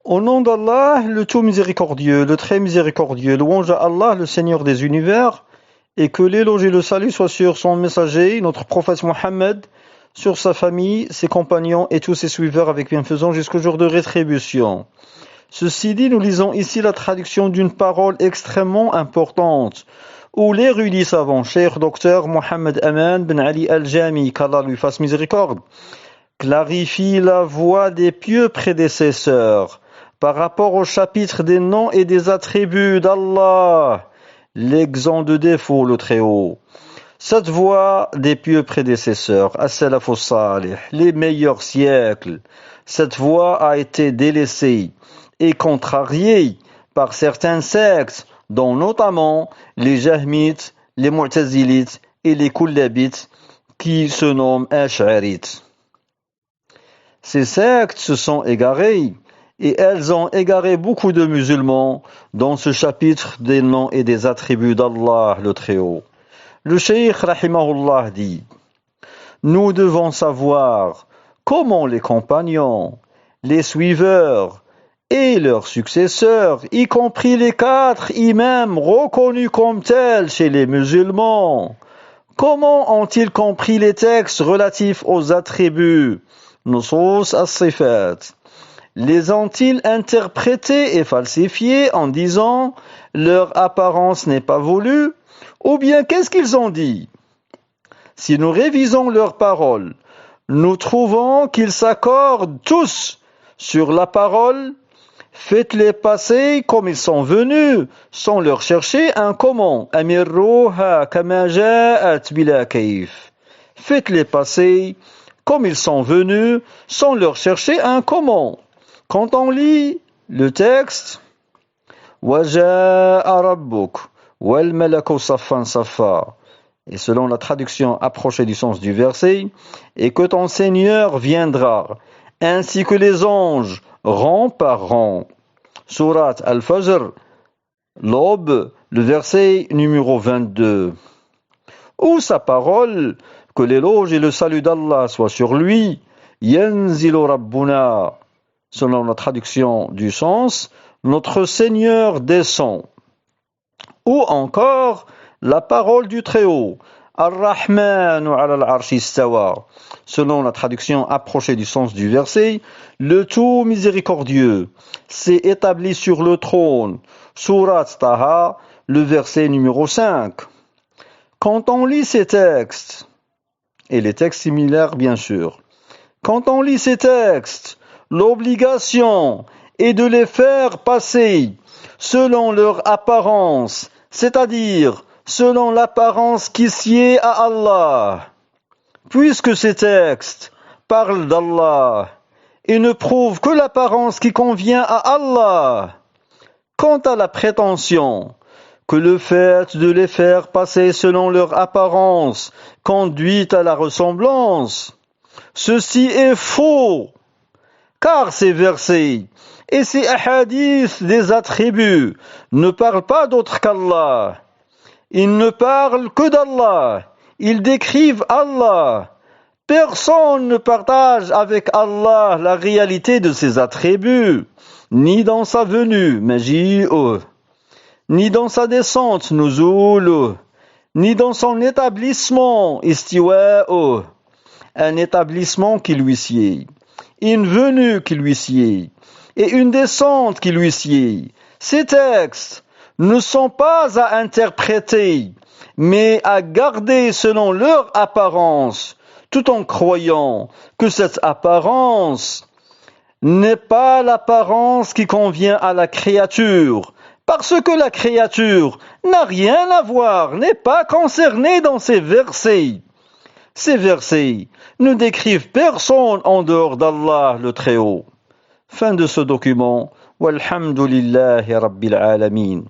Au nom d'Allah, le tout miséricordieux, le très miséricordieux, louange à Allah, le Seigneur des univers, et que l'éloge et le salut soient sur son messager, notre prophète Mohammed, sur sa famille, ses compagnons et tous ses suiveurs avec bienfaisance jusqu'au jour de rétribution. Ceci dit, nous lisons ici la traduction d'une parole extrêmement importante, où l'érudit savant, Cheikh Dr Mohammed Aman Ben Ali Al-Jami, qu'Allah lui fasse miséricorde, clarifie la voie des pieux prédécesseurs par rapport au chapitre des noms et des attributs d'Allah, l'exempt de défaut, le Très-Haut. Cette voie des pieux prédécesseurs, as-salaf as-salih, les meilleurs siècles, cette voie a été délaissée et contrariée par certains sectes, dont notamment les Jahmites, les Mu'tazilites et les Kullabites, qui se nomment Ash'arites. Ces sectes se sont égarées, et elles ont égaré beaucoup de musulmans dans ce chapitre des noms et des attributs d'Allah le Très-Haut. Le Cheikh rahimahullah dit: nous devons savoir comment les compagnons, les suiveurs et leurs successeurs, y compris les 4 imams reconnus comme tels chez les musulmans, comment ont-ils compris les textes relatifs aux attributs, nusus as-sifat? Les ont-ils interprétés et falsifiés en disant leur apparence n'est pas voulue? Ou bien qu'est-ce qu'ils ont dit? Si nous révisons leurs paroles, nous trouvons qu'ils s'accordent tous sur la parole: faites-les passer comme ils sont venus, sans leur chercher un comment. Amirruha kama ja'at bila kayf. Faites-les passer comme ils sont venus, sans leur chercher un comment. Quand on lit le texte, وَجَاءَ رَبُّكَ وَالْمَلَكُ صَفًّا صَفًّا, et selon la traduction approchée du sens du verset, et que ton Seigneur viendra, ainsi que les anges, rang par rang. Surat Al-Fajr, l'aube, le verset numéro 22. Ou sa parole, que l'éloge et le salut d'Allah soient sur lui, Yanzilu Rabbuna, selon la traduction du sens, notre Seigneur descend. Ou encore la parole du Très-Haut, Ar-Rahmanu ala al-Arshi istawa, selon la traduction approchée du sens du verset, le tout miséricordieux s'est établi sur le trône. Surat Taha, le verset numéro 5. Quand on lit ces textes, et les textes similaires bien sûr, quand on lit ces textes, l'obligation est de les faire passer selon leur apparence, c'est-à-dire selon l'apparence qui sied à Allah. Puisque ces textes parlent d'Allah et ne prouvent que l'apparence qui convient à Allah. Quant à la prétention que le fait de les faire passer selon leur apparence conduit à la ressemblance, ceci est faux, car ces versets et ces hadiths des attributs ne parlent pas d'autre qu'Allah. Ils ne parlent que d'Allah. Ils décrivent Allah. Personne ne partage avec Allah la réalité de ses attributs, ni dans sa venue, maji'u, ni dans sa descente, nuzulu, ni dans son établissement, istiwa'u, un établissement qui lui sied, une venue qui lui sied, et une descente qui lui sied. Ces textes ne sont pas à interpréter, mais à garder selon leur apparence, tout en croyant que cette apparence n'est pas l'apparence qui convient à la créature, parce que la créature n'a rien à voir, n'est pas concernée dans ces versets. Ces versets ne décrivent personne en dehors d'Allah le Très-Haut. Fin de ce document. Walhamdulillahi Rabbil Alamin.